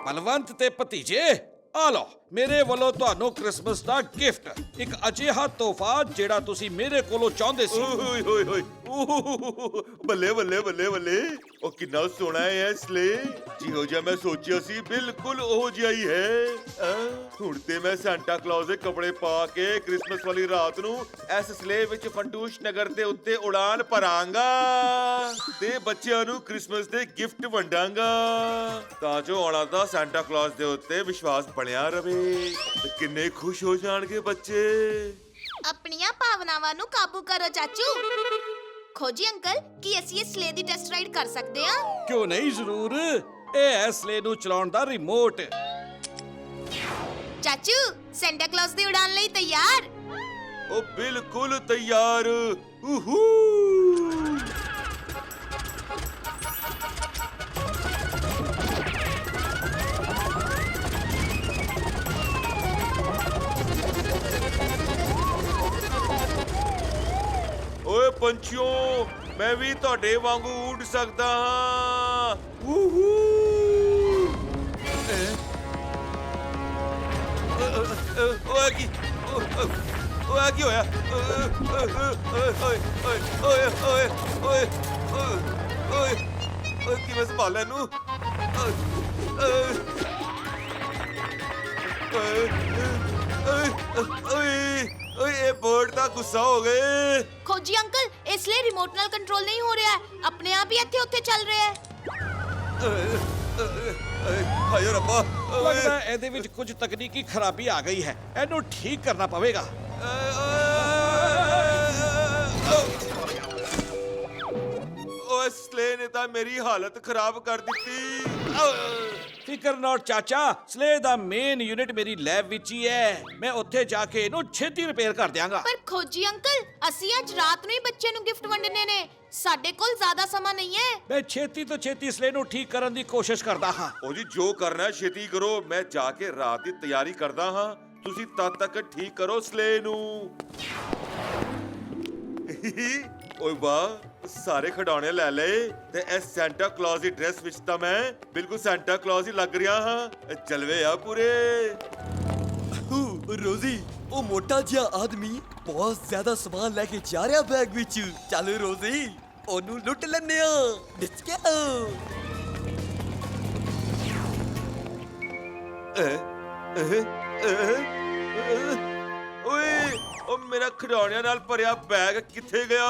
ਬਲਵੰਤ ਤੇ ਭਤੀਜੇ ਆ ਲਓ ਮੇਰੇ ਵੱਲੋਂ ਤੁਹਾਨੂੰ ਕ੍ਰਿਸਮਸ ਦਾ ਗਿਫਟ, ਇੱਕ ਅਜਿਹਾ ਤੋਹਫਾ ਜਿਹੜਾ ਤੁਸੀਂ ਮੇਰੇ ਕੋਲੋਂ ਚਾਹੁੰਦੇ ਸੀ। ਓਏ ਹੋਏ ਹੋਏ ਬੱਲੇ ਬੱਲੇ ਬੱਲੇ ਬੱਲੇ, ਉਹ ਕਿੰਨਾ ਸੋਹਣਾ ਹੈ ਸਲੇ। ਜਿਹੋ ਜਿਹਾ ਮੈਂ ਸੋਚਿਆ ਸੀ ਬਿਲਕੁਲ ਉਹ ਜਿਹਾ ਹੀ ਹੈ। ਹੁਣ ਤੇ ਮੈਂ ਸੈਂਟਾ ਕਲੌਜ਼ ਦੇ ਕੱਪੜੇ ਪਾ ਕੇ ਕ੍ਰਿਸਮਸ ਵਾਲੀ ਰਾਤ ਨੂੰ ਇਸ ਸਲੇ ਵਿੱਚ ਫੰਟੂਸ਼ ਨਗਰ ਦੇ ਉੱਤੇ ਉਡਾਨ ਭਰਾਂਗਾ ਤੇ ਬੱਚਿਆਂ ਨੂੰ ਕ੍ਰਿਸਮਸ ਦੇ ਗਿਫਟ ਵੰਡਾਂਗਾ, ਤਾਂ ਜੋ ਉਹਨਾਂ ਦਾ ਸੈਂਟਾ ਕਲੌਜ਼ ਦੇ ਉੱਤੇ ਵਿਸ਼ਵਾਸ ਬਣਿਆ ਰਵੇ ਤੇ ਕਿੰਨੇ ਖੁਸ਼ ਹੋ ਜਾਣਗੇ ਬੱਚੇ। ਆਪਣੀਆਂ ਭਾਵਨਾਵਾਂ ਨੂੰ ਕਾਬੂ ਕਰੋ ਚਾਚੂ। ਖੋਜੀ ਅੰਕਲ, ਕੀ ਅਸੀਂ ਇਸ ਸਲੇ ਦੀ ਟੈਸਟ ਰਾਈਡ ਕਰ ਸਕਦੇ ਹਾਂ? ਕਿਉਂ ਨਹੀਂ, ਜ਼ਰੂਰ। ਇਹ ਹੈ ਸਲੇ ਨੂੰ ਚਲਾਉਣ ਦਾ ਰਿਮੋਟ। ਚਾਚੂ, ਸੈਂਟਾ ਕਲੌਜ਼ ਦੀ ਉਡਾਨ ਲਈ ਤਿਆਰ? ਉਹ ਬਿਲਕੁਲ ਤਿਆਰ। ਉਹੂ ਓਏ ਪੰਛੀਓ, ਮੈਂ ਵੀ ਤੁਹਾਡੇ ਵਾਂਗੂ ਉੱਡ ਸਕਦਾ ਹਾਂ। ਉਹੂ ਓਏ ਕੀ ਓਏ ਕੀ ਹੋਇਆ? ਓਏ ਓਏ ਓਏ ਓਏ ਓਏ ਓਏ ਓਏ ਕਿਵੇਂ ਸੰਭਾਲਾਂ ਇਹਨੂੰ? ਓਏ ਇਹ ਬਰਡ ਤਾਂ ਗੁੱਸਾ ਹੋ ਗਏ। ਖੋਜੀ ਅੰਕਲ, ਇਸ ਲਈ ਰਿਮੋਟ ਨਾਲ ਕੰਟਰੋਲ ਨਹੀਂ ਹੋ ਰਿਹਾ ਹੈ, ਆਪਣੇ ਆਪ ਹੀ ਇੱਥੇ ਉੱਥੇ ਚੱਲ ਰਿਹਾ ਹੈ। ਹਾਏ ਰੱਬਾ, ਲੱਗਦਾ ਇਹਦੇ ਵਿੱਚ ਕੁਝ ਤਕਨੀਕੀ ਖਰਾਬੀ ਆ ਗਈ ਹੈ, ਇਹਨੂੰ ਠੀਕ ਕਰਨਾ ਪਵੇਗਾ। ਓਏ ਸਲੇ ਨੇ ਤਾਂ ਮੇਰੀ ਹਾਲਤ ਖਰਾਬ ਕਰ ਦਿੱਤੀ। ਫਿਕਰ ਨਾ ਚਾਚਾ, ਸਲੇ ਦਾ ਮੇਨ ਯੂਨਿਟ ਮੇਰੀ ਲੈਬ ਵਿੱਚ ਹੀ ਹੈ, ਮੈਂ ਉੱਥੇ ਜਾ ਕੇ ਇਹਨੂੰ ਛੇਤੀ ਰਿਪੇਅਰ ਕਰ ਦਿਆਂਗਾ। ਪਰ ਖੋਜੀ ਅੰਕਲ, ਅਸੀਂ ਅੱਜ ਰਾਤ ਨੂੰ ਹੀ ਬੱਚੇ ਨੂੰ ਗਿਫਟ ਵੰਡਣੇ ਨੇ, ਸਾਡੇ ਕੋਲ ਜ਼ਿਆਦਾ ਸਮਾਂ ਨਹੀਂ ਹੈ। ਮੈਂ ਛੇਤੀ ਤੋਂ ਛੇਤੀ ਸਲੇ ਨੂੰ ਠੀਕ ਕਰਨ ਦੀ ਕੋਸ਼ਿਸ਼ ਕਰਦਾ ਹਾਂ। ਉਹ ਜੀ ਜੋ ਕਰਨਾ ਛੇਤੀ ਕਰੋ, ਮੈਂ ਜਾ ਕੇ ਰਾਤ ਦੀ ਤਿਆਰੀ ਕਰਦਾ ਹਾਂ, ਤੁਸੀਂ ਤਦ ਤੱਕ ਠੀਕ ਕਰੋ ਸਲੇ ਨੂੰ। ਓਏ ਵਾਹ, ਸਾਰੇ ਖਿਡੌਣੇ ਲੈ ਲਏ ਤੇ ਇਹ ਸੈਂਟਾ ਕਲੌਜ਼ ਦੀ ਡਰੈਸ ਵਿੱਚ ਤਾਂ ਮੈਂ ਬਿਲਕੁਲ ਸੈਂਟਾ ਕਲੌਜ਼ ਹੀ ਲੱਗ ਰਿਹਾ ਹਾਂ। ਜਲਵੇ ਆ ਪੂਰੇ। ਰੋਜ਼ੀ, ਉਹ ਮੋਟਾ ਜਿਹਾ ਆਦਮੀ ਬਹੁਤ ਜ਼ਿਆਦਾ ਸਮਾਨ ਲੈ ਕੇ ਜਾ ਰਿਹਾ ਬੈਗ ਵਿੱਚ। ਚੱਲ ਰੋਜ਼ੀ, ਉਹਨੂੰ ਲੁੱਟ ਲੈਂਦੇ ਆ। ਡਿੱਚ ਗਿਆ। ਓਏ ਉਹ ਮੇਰਾ ਖਿਡੌਣਿਆਂ ਨਾਲ ਭਰਿਆ ਬੈਗ ਕਿੱਥੇ ਗਿਆ?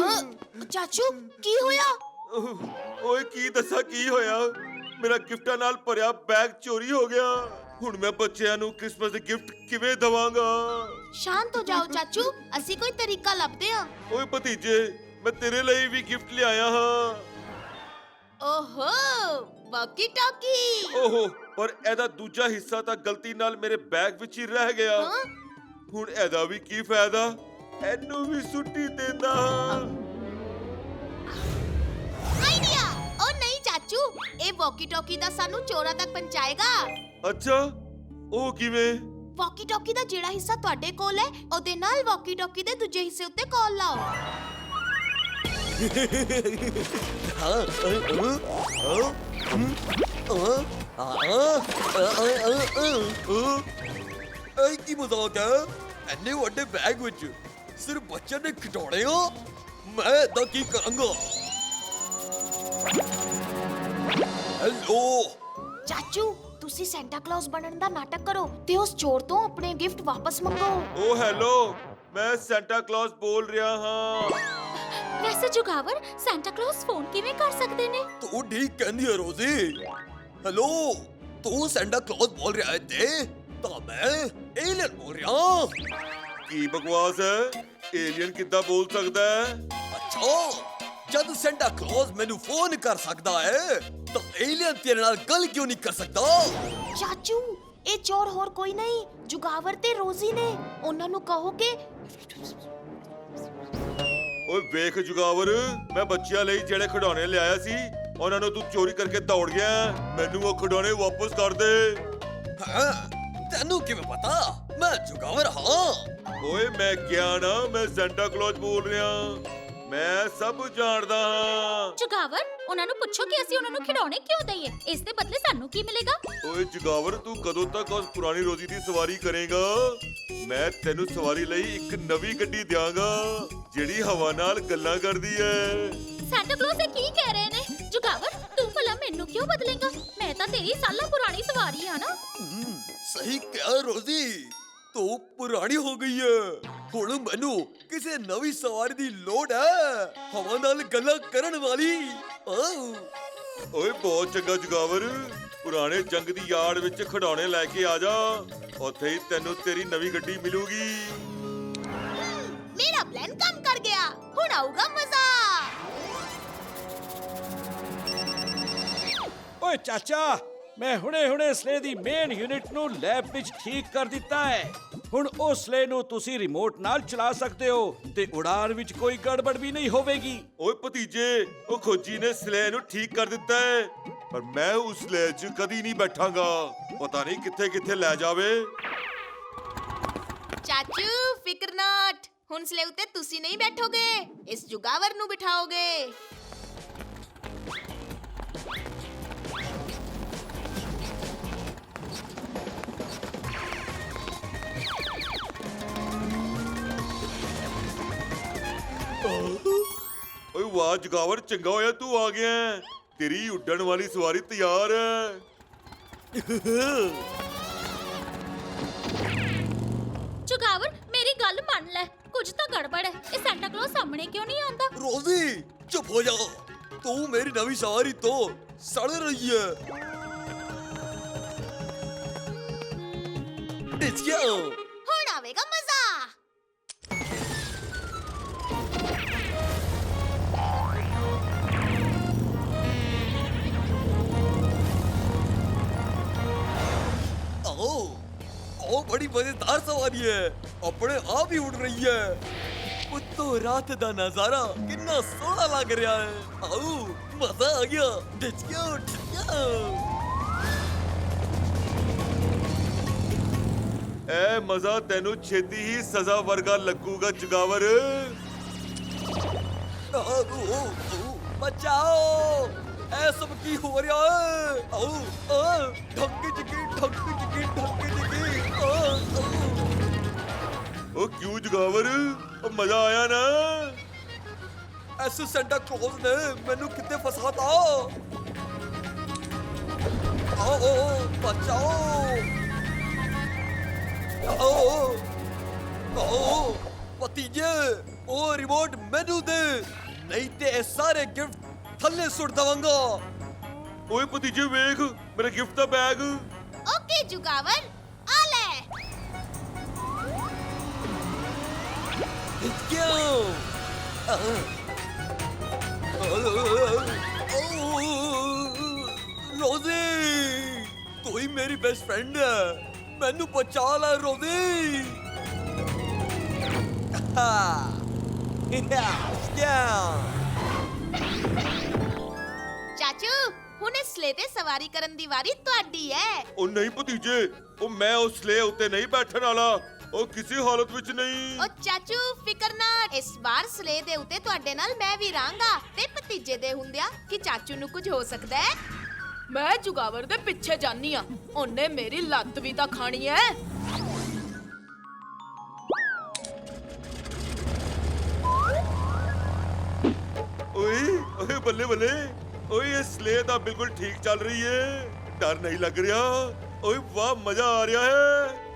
ਹਾਂ ਚਾਚੂ, ਕੀ ਹੋਇਆ? ਓਏ ਕੀ ਦੱਸਾਂ ਕੀ ਹੋਇਆ? ਮੇਰਾ ਗਿਫਟਾਂ ਨਾਲ ਭਰਿਆ ਬੈਗ ਚੋਰੀ ਹੋ ਗਿਆ। ਹੁਣ ਮੈਂ ਬੱਚਿਆਂ ਨੂੰ ਕ੍ਰਿਸਮਸ ਦੇ ਗਿਫਟ ਕਿਵੇਂ ਦਵਾਂਗਾ? ਸ਼ਾਂਤ ਹੋ ਜਾਓ ਚਾਚੂ, ਅਸੀਂ ਕੋਈ ਤਰੀਕਾ ਲੱਭਦੇ ਹਾਂ। ਓਏ ਭਤੀਜੇ, ਮੈਂ ਤੇਰੇ ਲਈ ਵੀ ਗਿਫਟ ਲਿਆਇਆ ਹਾਂ। ਓਹੋ, ਵਾਕੀ ਟਾਕੀ। ਓਹੋ, ਪਰ ਇਹਦਾ ਦੂਜਾ ਹਿੱਸਾ ਤਾਂ ਗਲਤੀ ਨਾਲ ਮੇਰੇ ਬੈਗ ਵਿੱਚ ਹੀ ਰਹਿ ਗਿਆ। ਹਾਂ? ਹੁਣ ਇਹਦਾ ਵੀ ਕੀ ਫਾਇਦਾ? ਇਹਨੂੰ ਵੀ ਸੁੱਟੀ ਦਿੰਦਾ ਹਾਂ। ਆਈਡੀਆ! ਓ ਨਹੀਂ ਚਾਚੂ, ਇਹ ਵਾਕੀ ਟਾਕੀ ਦਾ ਸਾਨੂੰ ਚੋਰਾਂ ਤੱਕ ਪਹੁੰਚਾਏਗਾ। ਅੱਛਾ, ਉਹ ਕਿਵੇਂ? ਵਾਕੀ ਟਾਕੀ ਦਾ ਜਿਹੜਾ ਹਿੱਸਾ ਤੁਹਾਡੇ ਕੋਲ ਹੈ, ਉਹਦੇ ਨਾਲ ਵਾਕੀ ਟਾਕੀ ਦੇ ਦੂਜੇ ਹਿੱਸੇ ਉੱਤੇ ਕਾਲ ਲਾਓ। ਇਹ ਕੀ ਮਜ਼ਾਕ ਹੈ? ਇੰਨੇ ਵੱਡੇ ਬੈਗ ਵਿੱਚ ਸਿਰਫ ਬੱਚੇ ਨੇ ਖਿਡੌਣੇ ਹੋ? ਮੈਂ ਤਾਂ ਕੀ ਕਰਾਂਗਾ? ਹੈਲੋ ਚਾਚੂ, ਤੁਸੀਂ ਸੈਂਟਾ ਕਲੌਜ਼ ਬਣਨ ਦਾ ਨਾਟਕ ਕਰੋ ਤੇ ਉਸ ਚੋਰ ਤੋਂ ਆਪਣੇ ਗਿਫਟ ਵਾਪਸ ਮੰਗੋ। ਓ ਹੈਲੋ, ਮੈਂ ਸੈਂਟਾ ਕਲੌਜ਼ ਬੋਲ ਰਿਹਾ ਹਾਂ। ਵੈਸੇ ਜੁਗਾਵਰ, ਸੈਂਟਾ ਕਲੌਜ਼ ਫੋਨ ਕਿਵੇਂ ਕਰ ਸਕਦੇ ਨੇ? ਤੂੰ ਠੀਕ ਕਹਿੰਦੀ ਹੈ ਰੋਜ਼ੀ। ਹੈਲੋ, ਤੂੰ ਸੈਂਟਾ ਕਲੌਜ਼ ਬੋਲ ਰਿਹਾ ਹੈ ਤੇ ਤਾਂ ਮੈਂ ਏਲੀਅਨ ਬੋਲ ਰਿਹਾ। ਕੀ ਬਕਵਾਸ ਹੈ? ਏਲੀਅਨ ਕਿੱਦਾਂ ਬੋਲ ਸਕਦਾ ਹੈ? ਅੱਛਾ, ਜਦ ਸੈਂਟਾ ਕਲੌਜ਼ ਮੈਨੂੰ ਫੋਨ ਕਰ ਸਕਦਾ ਹੈ ਤਾਂ ਏਲੀਅਨ ਤੇਰੇ ਨਾਲ ਗੱਲ ਕਿਉਂ ਨਹੀਂ ਕਰ ਸਕਦਾ? ਚਾਚੂ, ਇਹ ਚੋਰ ਹੋਰ ਕੋਈ ਨਹੀਂ, ਜੁਗਾਵਰ ਤੇ ਰੋਜ਼ੀ ਨੇ। ਉਹਨਾਂ ਨੂੰ ਕਹੋ ਕਿ ਓਏ ਵੇਖ ਜੁਗਾਵਰ, ਮੈਂ ਬੱਚਿਆਂ ਲਈ ਜਿਹੜੇ ਖਿਡੌਣੇ ਲਿਆਇਆ ਸੀ ਉਹਨਾਂ ਨੂੰ ਤੂੰ ਚੋਰੀ ਕਰਕੇ ਦੌੜ ਗਿਆ। ਮੈਨੂੰ ਉਹ ਖਿਡੌਣੇ ਵਾਪਸ ਕਰ ਦੇ। ਹਾਂ, ਤੈਨੂੰ ਕਿਵੇਂ ਪਤਾ? ਮੈਂ मैं जुगावर हाँ। ਓਏ ਮੈਂ ਕਿਹਾ ਨਾ ਮੈਂ ਸੈਂਟਾ ਕਲੌਜ਼ ਬੋਲ ਰਿਹਾ ਮੈਂ ਸਭ ਜਾਣਦਾ ਹਾਂ ਜੁਗਾਵਰ ਉਹਨਾਂ ਨੂੰ ਪੁੱਛੋ ਕਿ ਅਸੀਂ ਉਹਨਾਂ ਨੂੰ ਖਿਡੌਣੇ ਕਿਉਂ ਦਈਏ ਇਸ ਦੇ ਬਦਲੇ ਸਾਨੂੰ ਕੀ ਮਿਲੇਗਾ ਓਏ ਜਗਾਵਰ ਤੂੰ ਕਦੋਂ ਤੱਕ ਉਸ ਪੁਰਾਣੀ ਰੋਜ਼ੀ ਦੀ ਸਵਾਰੀ ਕਰੇਗਾ ਮੈਂ ਤੈਨੂੰ ਸਵਾਰੀ ਲਈ ਇੱਕ ਨਵੀਂ ਗੱਡੀ ਦਿਆਂਗਾ ਜਿਹੜੀ ਹਵਾ ਨਾਲ ਗੱਲਾਂ ਕਰਦੀ ਹੈ ਸੈਂਟਾ ਕਲੌਜ਼ ਇਹ ਕੀ ਕਹਿ ਰਹੇ ਨੇ ਜੁਗਾਵਰ ਤੂੰ ਭਲਾ ਮੈਨੂੰ ਕਿਉਂ ਬਦਲੇਗਾ ਮੈਂ ਤਾਂ ਤੇਰੀ ਸਾਲਾਂ ਪੁਰਾਣੀ ਸਵਾਰੀ ਆ ਨਾ ਸਹੀ ਕਿਹਾ ਰੋਜ਼ੀ ਤੂੰ ਪੁਰਾਣੀ ਹੋ ਗਈ ਹੈ ਹੁਣ ਮੈਨੂੰ ਕਿਸੇ ਨਵੀਂ ਸਵਾਰੀ ਦੀ ਲੋੜ ਹੈ ਹਵਾ ਨਾਲ ਗੱਲਾਂ ਕਰਨ ਵਾਲੀ ਓਏ ਬਹੁਤ ਚੰਗਾ ਜਗਾਵਰ ਪੁਰਾਣੇ ਜੰਗ ਦੀ ਯਾਦ ਵਿੱਚ ਖਿਡੌਣੇ ਲੈ ਕੇ ਆ ਜਾ ਉੱਥੇ ਹੀ ਤੈਨੂੰ ਤੇਰੀ ਨਵੀਂ ਗੱਡੀ ਮਿਲੂਗੀ ਮੇਰਾ ਪਲਾਨ ਕੰਮ ਕਰ ਗਿਆ ਹੁਣ ਆਊਗਾ ਮਜ਼ਾ ਓਏ ਚਾਚਾ ਮੈਂ ਹੁਣੇ ਸਲੇ ਦੀ ਮੇਨ ਯੂਨਿਟ ਨੂੰ ਲੈਬ ਵਿੱਚ ਠੀਕ ਕਰ ਦਿੱਤਾ ਹੈ ਹੁਣ ਉਸ ਸਲੇ ਨੂੰ ਤੁਸੀਂ ਰਿਮੋਟ ਨਾਲ ਚਲਾ ਸਕਦੇ ਹੋ ਤੇ ਉਡਾਨ ਵਿੱਚ ਕੋਈ ਗੜਬੜ ਵੀ ਨਹੀਂ ਹੋਵੇਗੀ ਓਏ ਭਤੀਜੇ ਉਹ ਖੋਜੀ ਨੇ ਸਲੇਹ ਨੂੰ ਠੀਕ ਕਰ ਦਿੱਤਾ ਹੈ ਪਰ ਮੈਂ ਉਸ ਸਲੇਹ 'ਚ ਕਦੀ ਨਹੀਂ ਬੈਠਾਂਗਾ ਪਤਾ ਨਹੀਂ ਕਿੱਥੇ ਕਿੱਥੇ ਲੈ ਜਾਵੇ ਚਾਚੂ ਫਿਕਰ ਨਾਟ ਹੁਣ ਸਲੇ ਉੱਤੇ ਤੁਸੀਂ ਨਹੀਂ ਬੈਠੋਗੇ ਇਸ ਜੁਗਾਵਰ ਨੂੰ ਬਿਠਾਓਗੇ ਓਏ ਵਾਹ ਜਗਾਵਰ ਚੰਗਾ ਹੋਇਆ ਤੂੰ ਆ ਗਿਆ ਹੈ। ਤੇਰੀ ਉੱਡਣ ਵਾਲੀ ਸਵਾਰੀ ਤਿਆਰ ਹੈ ਜੁਗਾਵਰ ਮੇਰੀ ਗੱਲ ਮੰਨ ਲੈ ਕੁਝ ਤਾਂ ਗੜਬੜ ਹੈ ਇਹ ਸੈਂਟਾ ਕਲੌਜ਼ ਸਾਹਮਣੇ ਕਿਉਂ ਨਹੀਂ ਆਉਂਦਾ ਰੋਜ਼ੀ ਚੁੱਪ ਹੋ ਜਾ ਤੂੰ ਮੇਰੀ ਨਵੀਂ ਸਵਾਰੀ ਤੋਂ ਸੜ ਰਹੀ ਹੈ Let's go! ਹੁਣ ਆਵੇਗਾ ਮਜ਼ਾ ओ बड़ी मजेदार सवारी है अपने आप ही उड़ रही है उत्तो रात दा नजारा कितना सोहना लग रहा है आओ मजा आ गया Let's go, let's go! ਇਹ ਮਜ਼ਾ ਤੈਨੂੰ ਛੇਤੀ ਹੀ ਸਜ਼ਾ ਵਰਗਾ ਲੱਗੂਗਾ ਜਗਾਵਰ बचाओ ऐ सब की हो रहा है आओ ढंकी चिकी ਉਹ ਕਿਉਂ ਜਗਾਵਰ ਉਹ ਮਜ਼ਾ ਆਇਆ ਨਾ ऐसे सेंटा क्लॉज ने मैनू कितने फसाता आओ बचाओ आओ भतीजे ओ रिमोट मैनू दे नहीं ते ये सारे गिफ्ट थल्ले सुट दवांगा ਓਏ ਭਤੀਜੇ ਵੇਖ ਮੇਰਾ ਗਿਫਟ ਦਾ ਬੈਗ ਓਕੇ ਜੁਗਾਵਰ ਆ ਲੈ Let's go! रोजी तू ही मेरी बेस्ट फ्रेंड है मैनू बचा ला रोजी ਚਾਚੂ ਹੁਣ ਇਸ ਸਲੇ ਤੇ ਸਵਾਰੀ ਕਰਨ ਦੀ ਵਾਰੀ ਤੁਹਾਡੀ ਹੈ ਉਹ ਨਹੀਂ ਭਤੀਜੇ ਉਹ ਮੈਂ ਉਸ ਸਲੇਹ ਉੱਤੇ ਨਹੀਂ ਬੈਠਣ ਵਾਲਾ ਉਹ ਕਿਸੇ ਹਾਲਤ ਵਿੱਚ ਨਹੀਂ ਓ ਚਾਚੂ ਫਿਕਰ ਨਾ ਇਸ ਵਾਰ ਸਲੇ ਦੇ ਉੱਤੇ ਤੁਹਾਡੇ ਨਾਲ ਮੈਂ ਵੀ ਰਾਂਗਾ ਤੇ ਭਤੀਜੇ ਦੇ ਹੁੰਦਿਆਂ ਕਿ ਚਾਚੂ ਨੂੰ ਕੁਝ ਹੋ ਸਕਦਾ ਹੈ ਮੈਂ ਜੁਗਾਵਰ ਦੇ ਪਿੱਛੇ ਜਾਨੀ ਆ ਉਹਨੇ ਮੇਰੀ ਲੱਤ ਵੀ ਤਾਂ ਖਾਣੀ ਐ ਓਏ ਓਏ ਬੱਲੇ ਬੱਲੇ ਓਏ ਇਹ ਸਲੇਹ ਤਾਂ ਬਿਲਕੁਲ ਠੀਕ ਚੱਲ ਰਹੀ ਏ ਡਰ ਨਹੀਂ ਲੱਗ ਰਿਹਾ ਓਏ ਵਾਹ ਮਜ਼ਾ ਆ ਰਿਹਾ ਹੈ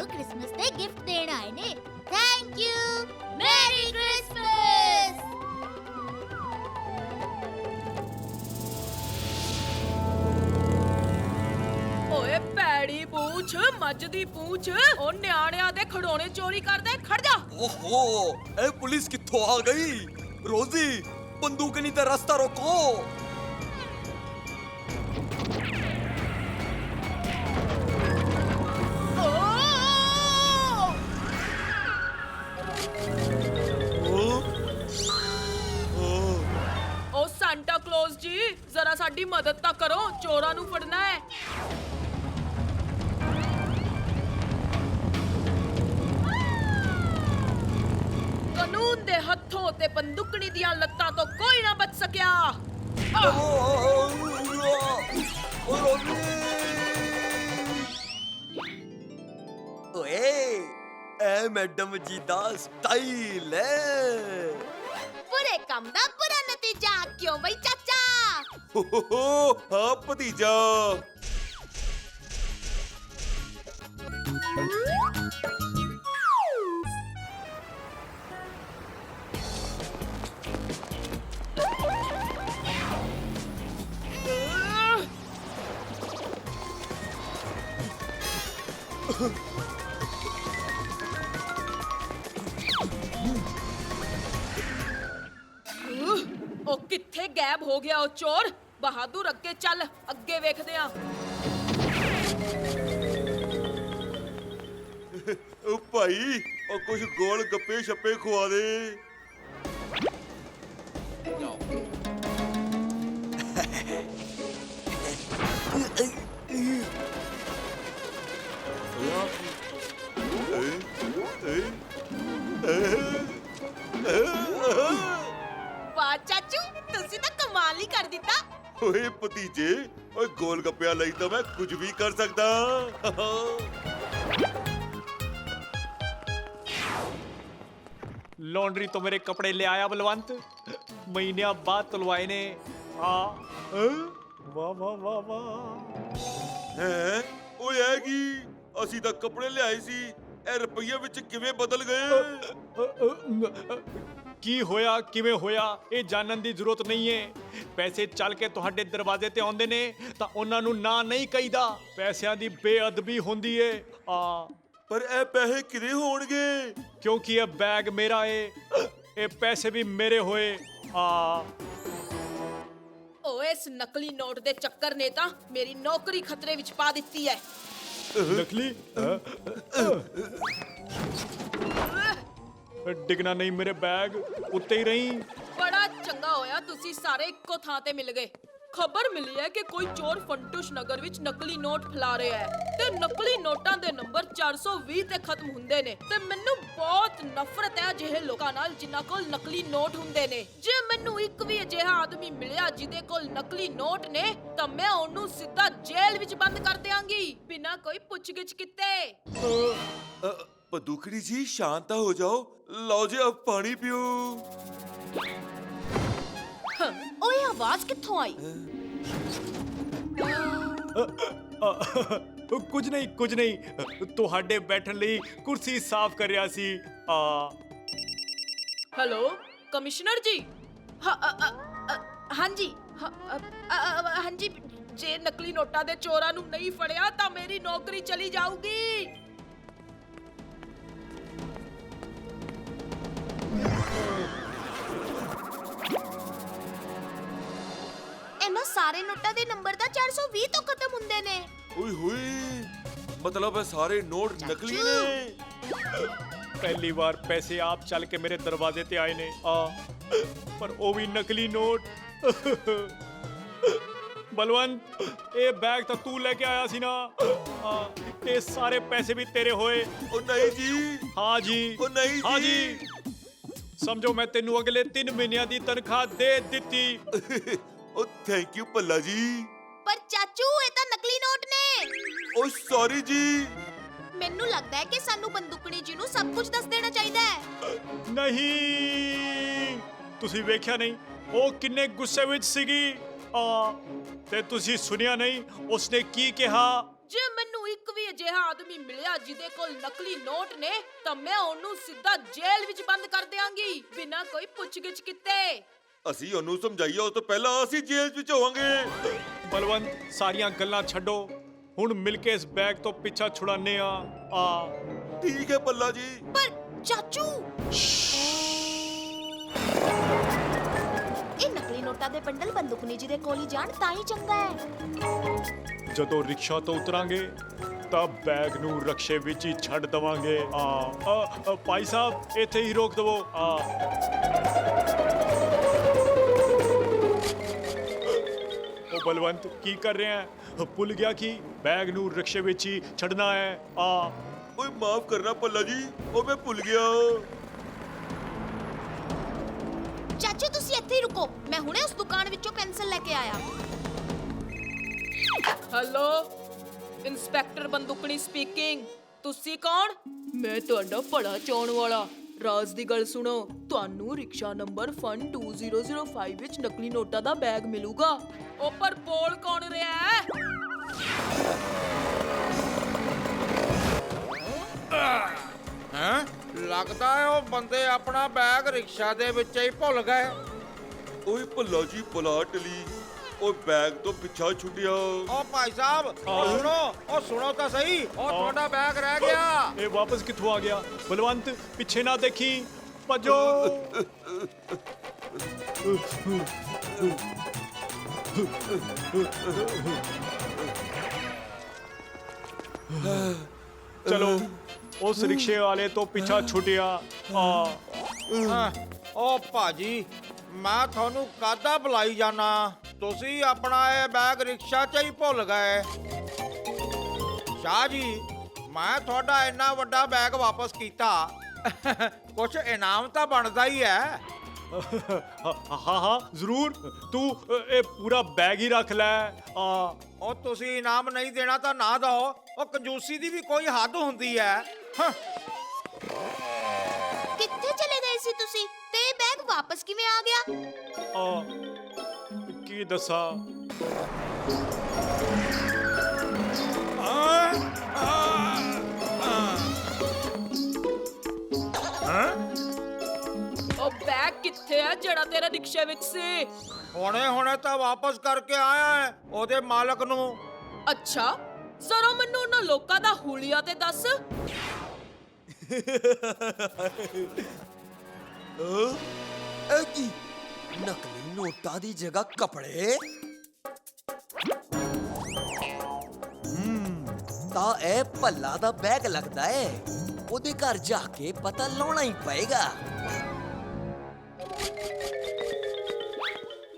ਕ੍ਰਿਸਮਸ ਦੇ ਗਿਫਟ ਦੇਣ ਆਏ ਨੇ ਥੈਂਕ ਯੂ ਮੈਰੀ ਕ੍ਰਿਸਮਸ ਓਏ ਪੈੜੀ ਪੂਛ ਮੱਝ ਦੀ ਪੂਛ ਉਹ ਨਿਆਣਿਆਂ ਦੇ ਖਿਡੌਣੇ ਚੋਰੀ ਕਰਦੇ ਖੜ ਜਾ ओहो ए पुलिस कित्थों आ गई रोजी बंदूक नहीं तो रास्ता रोको ਸਾਡੀ ਮਦਦ ਤਾਂ ਕਰੋ, ਚੋਰਾਂ ਨੂੰ ਫੜਨਾ ਹੈ। ਕਾਨੂੰਨ ਦੇ ਹੱਥੋਂ ਤੇ ਬੰਦੂਕਣੀ ਦੀਆਂ ਲੱਤਾਂ ਤੋਂ ਕੋਈ ਨਾ ਬਚ ਸਕਿਆ। ਓਏ ਐ ਮੈਡਮ ਜੀ ਦਾ ਸਟਾਈਲ ਹੈ। ਬੁਰੇ ਕੰਮ ਦਾ ਬੁਰਾ ਨਤੀਜਾ, ਕਿਉਂ ਬਈ ਚਾਚਾ? ਹੋ ਹਾਂ ਭਤੀਜਾ। ਉਹ ਕਿੱਥੇ ਗਾਇਬ ਹੋ ਗਿਆ ਉਹ ਚੋਰ? ਬਹਾਦੁਰ ਅੱਗੇ ਚੱਲ, ਅੱਗੇ ਵੇਖਦੇ ਆਂ। ਉਹ ਭਾਈ ਉਹ ਕੁਝ ਗੋਲ ਗੱਪੇ ਛੱਪੇ ਖਵਾ ਦੇ। ਵਾਹ ਚਾਚੂ, ਤੁਸੀਂ ਤਾਂ ਕਮਾਲ ਹੀ ਕਰ ਦਿੱਤਾ। ਓਏ ਭਤੀਜੇ, ਓਏ ਗੋਲ ਗੱਪਿਆਂ ਲਈ ਤਾਂ ਮੈਂ ਕੁਝ ਵੀ ਕਰ ਸਕਦਾ। लॉन्ड्री तो मेरे कपड़े ले आया बलवंत, महीने बाद तुलवाए ने। वाह वाह वाह वाह। ਹੈ ਓਏ ਹੈ ਕੀ? ਅਸੀਂ ਤਾਂ ਕੱਪੜੇ ਲਿਆਏ ਸੀ, ਇਹ ਰੁਪਈਏ ਵਿੱਚ ਕਿਵੇਂ ਬਦਲ ਗਏ? ਕੀ ਹੋਇਆ, ਕਿਵੇਂ ਹੋਇਆ, ਇਹ ਜਾਣਨ ਦੀ ਜ਼ਰੂਰਤ ਨਹੀਂ ਹੈ। ਪੈਸੇ ਚੱਲ ਕੇ ਤੁਹਾਡੇ ਦਰਵਾਜ਼ੇ ਤੇ ਆਉਂਦੇ ਨੇ ਤਾਂ ਉਹਨਾਂ ਨੂੰ ਨਾ ਨਹੀਂ ਕਹੀਦਾ। ਪੈਸਿਆਂ ਦੀ ਬੇਅਦਬੀ ਹੁੰਦੀ ਏ। ਪਰ ਇਹ ਪੈਸੇ ਕਿਦੇ ਹੋਣਗੇ? ਕਿਉਂਕਿ ਇਹ ਬੈਗ ਮੇਰਾ ਏ, ਇਹ ਪੈਸੇ ਵੀ ਮੇਰੇ ਹੋਏ। ਓਏ ਇਸ ਨਕਲੀ ਨੋਟ ਦੇ ਚੱਕਰ ਨੇ ਤਾਂ ਮੇਰੀ ਨੌਕਰੀ ਖਤਰੇ ਵਿੱਚ ਪਾ ਦਿੱਤੀ ਹੈ। नकली डिगना नहीं मेरे बैग, उत्ते ही रही। ਬੜਾ ਚੰਗਾ ਹੋਇਆ ਤੁਸੀਂ ਸਾਰੇ ਇੱਕੋ ਥਾਂ ਤੇ ਮਿਲ ਗਏ। ਖਬਰ ਮਿਲੀ ਹੈ ਕਿ ਕੋਈ ਚੋਰ ਫੰਟੂਸ਼ ਨਗਰ ਵਿੱਚ ਨਕਲੀ ਨੋਟ ਫੈਲਾ ਰਿਹਾ ਹੈ ਤੇ ਨਕਲੀ ਨੋਟਾਂ ਦੇ ਨੰਬਰ 420 ਤੇ ਖਤਮ ਹੁੰਦੇ ਨੇ ਤੇ ਮੈਨੂੰ ਬਹੁਤ ਨਫ਼ਰਤ ਹੈ ਅਜਿਹੇ ਲੋਕਾਂ ਨਾਲ ਜਿਨ੍ਹਾਂ ਕੋਲ ਨਕਲੀ ਨੋਟ ਹੁੰਦੇ ਨੇ। ਜੇ ਮੈਨੂੰ ਇੱਕ ਵੀ ਅਜਿਹਾ ਆਦਮੀ ਮਿਲਿਆ ਜਿਹਦੇ ਕੋਲ ਨਕਲੀ ਨੋਟ ਨੇ ਤਾਂ ਮੈਂ ਉਹਨੂੰ ਸਿੱਧਾ ਜੇਲ੍ਹ ਵਿੱਚ ਬੰਦ ਕਰ ਦਿਆਂਗੀ ਬਿਨਾਂ ਕੋਈ ਪੁੱਛਗਿੱਛ ਕੀਤੇ। ਪਦੂਖੜੀ ਜੀ ਸ਼ਾਂਤ ਹੋ ਜਾਓ, ਲਓ ਜੀ ਅਬ ਪਾਣੀ ਪੀਓ। ਓਏ ਆਵਾਜ਼ ਕਿੱਥੋਂ ਆਈ? ਕੁਝ ਨਹੀਂ, ਕੁਝ ਨਹੀਂ, ਤੁਹਾਡੇ ਬੈਠਣ ਲਈ ਕੁਰਸੀ ਸਾਫ਼ ਕਰ ਰਿਹਾ ਸੀ। ਹੈਲੋ ਕਮਿਸ਼ਨਰ ਜੀ। ਹਾਂਜੀ ਹਾਂਜੀ, ਜੇ ਨਕਲੀ ਨੋਟਾਂ ਦੇ ਚੋਰਾਂ ਨੂੰ ਨਹੀਂ ਫੜਿਆ ਤਾਂ ਮੇਰੀ ਨੌਕਰੀ ਚਲੀ ਜਾਊਗੀ। ਇਹਨਾਂ ਸਾਰੇ ਨੋਟਾਂ ਦੇ ਨੰਬਰ ਤਾਂ 420 ਤੋਂ ਖਤਮ ਹੁੰਦੇ ਨੇ। ਓਏ ਹੋਏ, ਮਤਲਬ ਇਹ ਸਾਰੇ ਨੋਟ ਨਕਲੀ ਨੇ। पहली बार पैसे आप चल के मेरे दरवाजे ते आए ने। पर वो भी नकली नोट। बलवंत, ये बैग तो तू लेके आया सी ना। ये सारे पैसे भी तेरे होए। ओ नहीं जी। हाँ जी। ओ नहीं हाँ जी। जी। समझो मैं तेनू अगले 3 महीनों की तनख्वाह दे दी। ओ थैंक यू पल्ला जी। ਪਰ ਚਾਚੂ ਇਹ ਤਾਂ ਨਕਲੀ ਨੋਟ ਨੇ। ओ सॉरी जी। ਮੈਨੂੰ ਲੱਗਦਾ ਹੈ ਕਿ ਸਾਨੂੰ ਬੰਦੂਕਣੀ ਜੀ ਨੂੰ ਸਭ ਕੁਝ ਦੱਸ ਦੇਣਾ ਚਾਹੀਦਾ ਹੈ। ਨਹੀਂ, ਤੁਸੀਂ ਵੇਖਿਆ ਨਹੀਂ ਉਹ ਕਿੰਨੇ ਗੁੱਸੇ ਵਿੱਚ ਸੀਗੀ। ਤੇ ਤੁਸੀਂ ਸੁਣਿਆ ਨਹੀਂ ਉਸਨੇ ਕੀ ਕਿਹਾ? ਜੇ ਮੈਨੂੰ ਇੱਕ ਵੀ ਅਜਿਹਾ ਆਦਮੀ ਮਿਲਿਆ ਜਿਹਦੇ ਕੋਲ ਨਕਲੀ ਨੋਟ ਨੇ ਤਾਂ ਮੈਂ ਉਹਨੂੰ ਸਿੱਧਾ ਜੇਲ੍ਹ ਵਿੱਚ ਬੰਦ ਕਰ ਦਿਆਂਗੀ ਬਿਨਾਂ ਕੋਈ ਪੁੱਛਗਿੱਛ ਕੀਤੇ। ਅਸੀਂ ਉਹਨੂੰ ਸਮਝਾਈਏ ਉਸ ਤੋਂ ਪਹਿਲਾਂ ਅਸੀਂ ਜੇਲ੍ਹ ਵਿੱਚ ਹੋਵਾਂਗੇ। ਬਲਵੰਤ, ਸਾਰੀਆਂ ਗੱਲਾਂ ਛੱਡੋ, ਹੁਣ ਮਿਲ ਕੇ ਇਸ ਬੈਗ ਤੋਂ ਪਿੱਛਾ ਛੁਡਾਨੇ ਆ। ਠੀਕ ਹੈ ਪੱਲਾ ਜੀ। ਪਰ ਚਾਚੂ, ਇਹ ਨਕਲੀ ਨੋਟਾਂ ਦੇ ਬੰਡਲ ਬੰਦੂਕਣੀ ਜੀ ਦੇ ਕੋਲ ਹੀ ਜਾਣ ਤਾਂ ਹੀ ਚੰਗਾ ਹੈ। ਜਦੋਂ ਰਿਕਸ਼ਾ ਤੋਂ ਉਤਰਾਂਗੇ ਤਾਂ ਬੈਗ ਨੂੰ ਰਕਸ਼ੇ ਵਿੱਚ ਹੀ ਛੱਡ ਦਵਾਂਗੇ। ਭਾਈ ਸਾਹਿਬ, ਇੱਥੇ ਹੀ ਰੋਕ ਦਵੋ। ਉਹ ਬਲਵੰਤ ਕੀ ਕਰ ਰਿਹਾ ਹੈ? ਭੁੱਲ ਗਿਆ ਕਿ ਬੈਗ ਨੂੰ ਰਿਕਸ਼ੇ ਵਿੱਚ ਹੀ ਛੱਡਣਾ ਹੈ। ਆ ਓਏ ਮਾਫ ਕਰਨਾ ਭੱਲਾ ਜੀ, ਉਹ ਮੈਂ ਭੁੱਲ ਗਿਆ। ਚਾਚੂ ਤੁਸੀਂ ਇੱਥੇ ਹੀ ਰੁਕੋ, ਮੈਂ ਹੁਣੇ ਉਸ ਦੁਕਾਨ ਵਿੱਚੋਂ ਪੈਨਸਲ ਲੈ ਕੇ ਆਇਆ। ਹੈਲੋ ਇੰਸਪੈਕਟਰ ਬੰਦੂਕਣੀ ਸਪੀਕਿੰਗ। ਤੁਸੀਂ ਕੌਣ? ਮੈਂ ਤੁਹਾਡਾ ਭਲਾ ਚਾਹੁਣ ਵਾਲਾ। ਰਾਜ ਦੀ ਗੱਲ ਸੁਣੋ, ਤੁਹਾਨੂੰ ਰਿਕਸ਼ਾ ਨੰਬਰ ਫਨ 2005 ਵਿੱਚ ਨਕਲੀ ਨੋਟਾਂ ਦਾ ਬੈਗ ਮਿਲੂਗਾ। ਉਹ ਪਰ ਬੋਲ ਕੌਣ ਰਿਹਾ ਹੈ? ਹੈਂ? ਲੱਗਦਾ ਹੈ ਉਹ ਬੰਦੇ ਆਪਣਾ ਬੈਗ ਰਿਕਸ਼ਾ ਦੇ ਵਿੱਚ ਹੀ ਭੁੱਲ ਗਏ। ਓਏ ਭੱਲਾ ਜੀ ਪਲਾਟ ਲਈ, ਓਏ ਬੈਗ ਤੋਂ ਪਿੱਛਾ ਛੁੱਟਿਆ। ਉਹ ਭਾਈ ਸਾਹਿਬ ਸੁਣੋ ਤਾਂ ਸਹੀ, ਉਹ ਤੁਹਾਡਾ ਬੈਗ ਰਹਿ ਗਿਆ। ਇਹ ਵਾਪਸ ਕਿੱਥੋਂ ਆ ਗਿਆ? ਬਲਵੰਤ ਪਿੱਛੇ ਨਾ ਦੇਖੀ, ਭੱਜੋ। ਚਲੋ ਉਸ ਰਿਕਸ਼ੇ ਵਾਲੇ ਤੋਂ ਪਿੱਛਾ ਛੁੱਟਿਆ। ਉਹ ਭਾਜੀ ਮੈਂ ਤੁਹਾਨੂੰ ਕਾਹਦਾ ਬੁਲਾਈ ਜਾਣਾ, ਤੁਸੀਂ ਆਪਣਾ ਇਹ ਬੈਗ ਰਿਕਸ਼ਾ 'ਚ ਹੀ ਭੁੱਲ ਗਏ। ਸ਼ਾਹ ਜੀ ਮੈਂ ਤੁਹਾਡਾ ਇੰਨਾ ਵੱਡਾ ਬੈਗ ਵਾਪਸ ਕੀਤਾ, ਕੁਛ ਇਨਾਮ ਤਾਂ ਬਣਦਾ ਹੀ ਹੈ। ਹਾਂ ਜ਼ਰੂਰ, ਤੂੰ ਇਹ ਪੂਰਾ ਬੈਗ ਹੀ ਰੱਖ ਲੈ। ਉਹ ਤੁਸੀਂ ਇਨਾਮ ਨਹੀਂ ਦੇਣਾ ਤਾਂ ਨਾ ਦਿਓ, ਉਹ ਕੰਜੂਸੀ ਦੀ ਵੀ ਕੋਈ ਹੱਦ ਹੁੰਦੀ ਹੈ। ਕਿੱਥੇ ਚਲੇ ਗਏ ਸੀ ਤੁਸੀਂ ਤੇ ਇਹ ਬੈਗ ਵਾਪਸ ਕਿਵੇਂ ਆ ਗਿਆ? ਕੀ ਦੱਸਾਂ? ਉਹ ਬੈਗ ਕਿੱਥੇ ਹੈ ਜਿਹੜਾ ਤੇਰੇ ਰਿਕਸ਼ੇ ਵਿੱਚ ਸੀ? ਹੁਣੇ ਤਾਂ ਵਾਪਸ ਕਰਕੇ ਆਇਆ ਹੈ ਉਹਦੇ ਮਾਲਕ ਨੂੰ। ਅੱਛਾ ਜ਼ਰਾ ਮੈਨੂੰ ਉਹਨਾਂ ਲੋਕਾਂ ਦਾ ਹੁਲੀਆ ਤੇ ਦੱਸ। ਇਹ ਕੀ ਨਕਲੀ ਨੋਟਾਂ ਦੀ ਜਗ੍ਹਾ ਕੱਪੜੇ? ਤਾਂ ਇਹ ਭੱਲਾ ਦਾ ਬੈਗ ਲੱਗਦਾ ਹੈ। ਉਹਦੇ ਘਰ ਜਾ ਕੇ ਪਤਾ ਲਾਉਣਾ ਹੀ ਪਏਗਾ।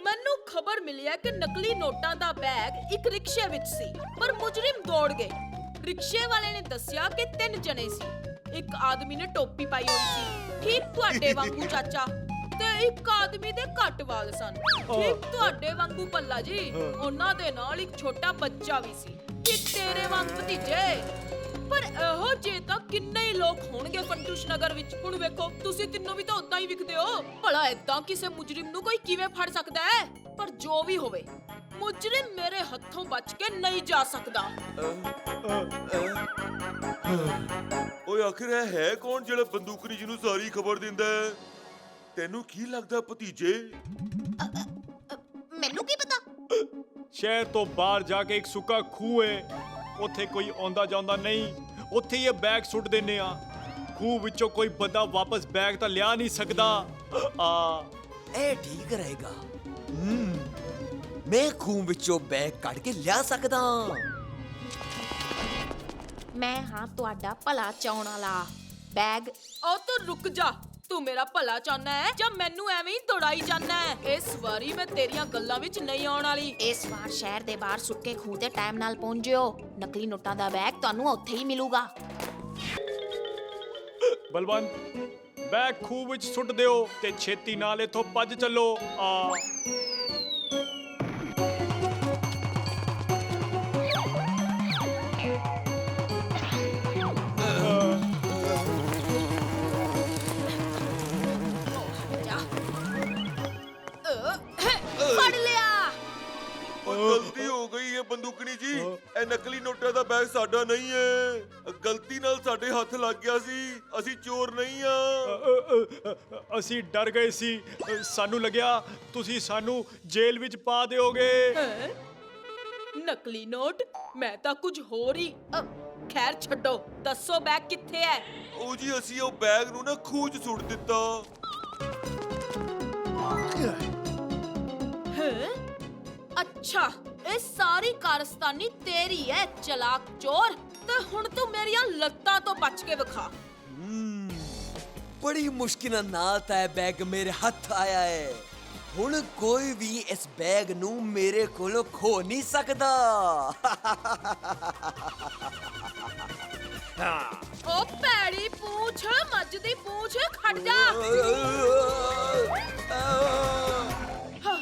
ਮੈਨੂੰ ਖਬਰ ਮਿਲੀ ਹੈ ਕਿ ਨਕਲੀ ਨੋਟਾਂ ਦਾ ਬੈਗ ਇੱਕ ਰਿਕਸ਼ੇ ਵਿੱਚ ਸੀ, ਪਰ ਮੁਜਰਿਮ ਦੌੜ ਗਏ। ਰਿਕਸ਼ੇ ਵਾਲੇ ਨੇ ਦੱਸਿਆ ਕਿ 3 ਜਣੇ ਸੀ। ਇੱਕ ਆਦਮੀ ਨੇ ਟੋਪੀ ਪਾਈ ਹੋਈ ਸੀ, ਠੀਕ ਤੁਹਾਡੇ ਵਾਂਗੂ ਚਾਚਾ, ਤੇ ਇੱਕ ਆਦਮੀ ਦੇ ਘੱਟ ਵਾਲ ਸਨ, ਠੀਕ ਤੁਹਾਡੇ ਵਾਂਗੂ ਭੱਲਾ ਜੀ। ਉਹਨਾਂ ਦੇ ਨਾਲ ਇੱਕ ਛੋਟਾ ਬੱਚਾ ਵੀ ਸੀ, ਠੀਕ ਤੇਰੇ ਵਾਂਗ ਭਤੀਜੇ। ਪਰ ਇਹੋ ਜੇ ਤਾਂ ਕਿੰਨੇ ਹੀ ਲੋਕ ਹੋਣਗੇ ਫੰਟੂਸ਼ ਨਗਰ ਵਿੱਚ। ਹੁਣ ਵੇਖੋ ਤੁਸੀਂ ਤਿੰਨੋਂ ਵੀ ਤਾਂ ਉਦਾਂ ਹੀ ਵਿਖਦੇ ਹੋ। ਭਲਾ ਏਦਾਂ ਕਿਸੇ ਮੁਜਰਿਮ ਨੂੰ ਕੋਈ ਕਿਵੇਂ ਫੜ ਸਕਦਾ ਹੈ? ਪਰ ਜੋ ਵੀ ਹੋਵੇ, ਮੁਜਰਿਮ ਮੇਰੇ ਹੱਥੋਂ ਬਚ ਕੇ ਨਹੀਂ ਜਾ ਸਕਦਾ। ਓਏ ਆਖਿਰ ਇਹ ਹੈ ਕੌਣ ਜਿਹੜਾ ਬੰਦੂਕਣੀ ਜੀ ਨੂੰ ਸਾਰੀ ਖਬਰ ਦਿੰਦਾ ਹੈ? ਤੈਨੂੰ ਕੀ ਲੱਗਦਾ ਭਤੀਜੇ? ਮੈਨੂੰ ਕੀ ਪਤਾ? ਸ਼ਹਿਰ ਤੋਂ ਬਾਹਰ ਜਾ ਕੇ ਇੱਕ ਸੁੱਕਾ ਖੂਹ ਹੈ, ਉੱਥੇ ਕੋਈ ਆਉਂਦਾ ਜਾਂਦਾ ਨਹੀਂ। ਉੱਥੇ ਹੀ ਇਹ ਬੈਗ ਸੁੱਟ ਦਿੰਨੇ ਆ। ਖੂਹ ਵਿੱਚੋਂ ਕੋਈ ਬੰਦਾ ਵਾਪਸ ਬੈਗ ਤਾਂ ਲਿਆ ਨਹੀਂ ਸਕਦਾ। ਇਹ ਠੀਕ ਰਹੇਗਾ। ਮੈਂ ਖੂਹ ਵਿੱਚੋਂ ਬੈਗ ਕੱਢ ਕੇ ਲਿਆ ਸਕਦਾ। ਮੈਂ ਹਾਂ ਤੁਹਾਡਾ ਭਲਾ ਚਾਹੁਣ ਵਾਲਾ। ਬੈਗ ਉਹ ਤੂੰ ਰੁਕ ਜਾ। ਤੂੰ ਮੇਰਾ ਭਲਾ ਚਾਹਨਾ ਹੈ ਜਾਂ ਮੈਨੂੰ ਐਵੇਂ ਹੀ ਦੌੜਾਈ ਜਾਨਾ ਹੈ? ਇਸ ਵਾਰੀ ਮੈਂ ਤੇਰੀਆਂ ਗੱਲਾਂ ਵਿੱਚ ਨਹੀਂ ਆਉਣ ਵਾਲੀ। ਇਸ ਵਾਰ ਸ਼ਹਿਰ ਦੇ ਬਾਹਰ ਸੁੱਕੇ ਖੂਹ ਤੇ ਟਾਈਮ ਨਾਲ ਪਹੁੰਚ ਜਿਓ। ਨਕਲੀ ਨੋਟਾਂ ਦਾ ਬੈਗ ਤੁਹਾਨੂੰ ਉੱਥੇ ਹੀ ਮਿਲੂਗਾ। ਬਲਵੰਤ ਬੈਗ ਖੂਹ ਵਿੱਚ ਸੁੱਟ ਦਿਓ ਤੇ ਛੇਤੀ ਨਾਲ ਇੱਥੋਂ ਭੱਜ ਚੱਲੋ। ਫੜ ਲਿਆ। ਗਲਤੀ ਹੋ ਗਈ ਹੈ ਬੰਦੂਕਣੀ ਜੀ, ਇਹ ਨਕਲੀ ਨੋਟਾਂ ਦਾ ਬੈਗ ਸਾਡਾ ਨਹੀਂ ਹੈ। ਗਲਤੀ ਨਾਲ ਸਾਡੇ ਹੱਥ ਲੱਗ ਗਿਆ ਸੀ, ਅਸੀਂ ਚੋਰ ਨਹੀਂ ਆ। ਅਸੀਂ ਡਰ ਗਏ ਸੀ, ਸਾਨੂੰ ਲੱਗਿਆ ਤੁਸੀਂ ਸਾਨੂੰ ਜੇਲ੍ਹ ਵਿੱਚ ਪਾ ਦਿਓਗੇ। ਹੈਂ? ਨਕਲੀ ਨੋਟ? ਮੈਂ ਤਾਂ ਕੁਝ ਹੋਰ ਹੀ। ਖੈਰ ਛੱਡੋ, ਦੱਸੋ ਬੈਗ ਕਿੱਥੇ ਹੈ? ਉਹ ਜੀ ਅਸੀਂ ਉਹ ਬੈਗ ਨੂੰ ਨਾ ਖੂਹ 'ਚ ਸੁੱਟ ਦਿੱਤਾ। ਹੈਂ? ਅੱਛਾ ਇਹ ਸਾਰੀ ਕਾਰਸਤਾਨੀ ਤੇਰੀ ਹੈ ਚਲਾਕ ਚੋਰ। ਤੇ ਹੁਣ ਤੂੰ ਮੇਰੀਆਂ ਲੱਤਾਂ ਤੋਂ ਬਚ ਕੇ ਵਿਖਾ। ਬੜੀ ਮੁਸ਼ਕਿਲ ਨਾਲ ਤਾਂ ਇਹ ਬੈਗ ਮੇਰੇ ਹੱਥ ਆਇਆ ਹੈ। ਹੁਣ ਕੋਈ ਵੀ ਇਸ ਬੈਗ ਨੂੰ ਮੇਰੇ ਕੋਲੋਂ ਖੋ ਨਹੀਂ ਸਕਦਾ। ਓ ਪੈੜੀ ਪੂੰਛ, ਮੱਝ ਦੀ ਪੂੰਛ, ਖੜ ਜਾ। ਹਾਂ,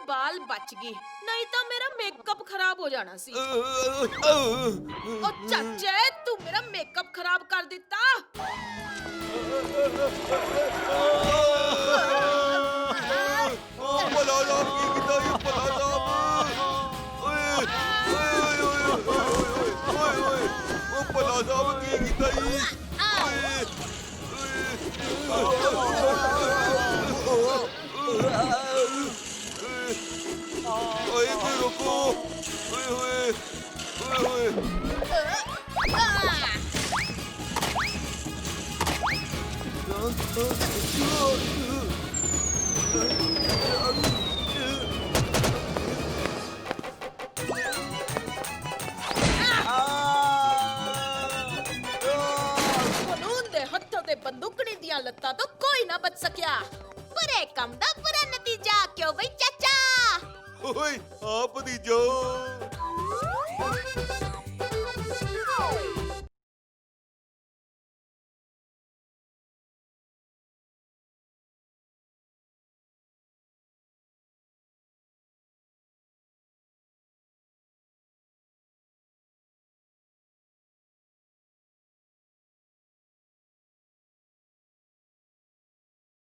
ਬਾਲ ਬਚ ਗਈ, ਨਹੀਂ ਤਾਂ ਮੇਰਾ ਮੇਕਅਪ ਖਰਾਬ ਹੋ ਜਾਣਾ ਸੀ। ਓ ਚਾਚੇ, ਤੂੰ ਮੇਰਾ ਮੇਕਅਪ ਖਰਾਬ ਕਰ ਦਿੱਤਾ। ਭਲਾ ਸਾਹਿਬ ਕੀ ਕੀਤਾ ਇਹ ਭਲਾ ਸਾਹਿਬ ਓਏ ਓਏ ਓਏ ਓਏ ਓਏ ਉਹ ਭਲਾ ਸਾਹਿਬ ਕੀ ਕੀਤਾ ਜੀ ਓਏ ਕੋਈ ਰੁਕੋ ਓਏ ਓਏ ਓਏ ਓਏ ਕਾਨੂੰਨ ਦੇ ਹੱਥੋਂ ਤੇ ਬੰਦੂਕਣੀ ਦੀਆਂ ਲੱਤਾਂ ਤੋਂ ਕੋਈ ਨਾ ਬਚ ਸਕਿਆ। ਬੁਰੇ ਕੰਮ ਦਾ ਬੁਰਾ ਨਤੀਜਾ ਕਿਉਂ ਬਈ ਚਾਚਾ? ਓਏ ਆਪ ਦੀ ਜੋ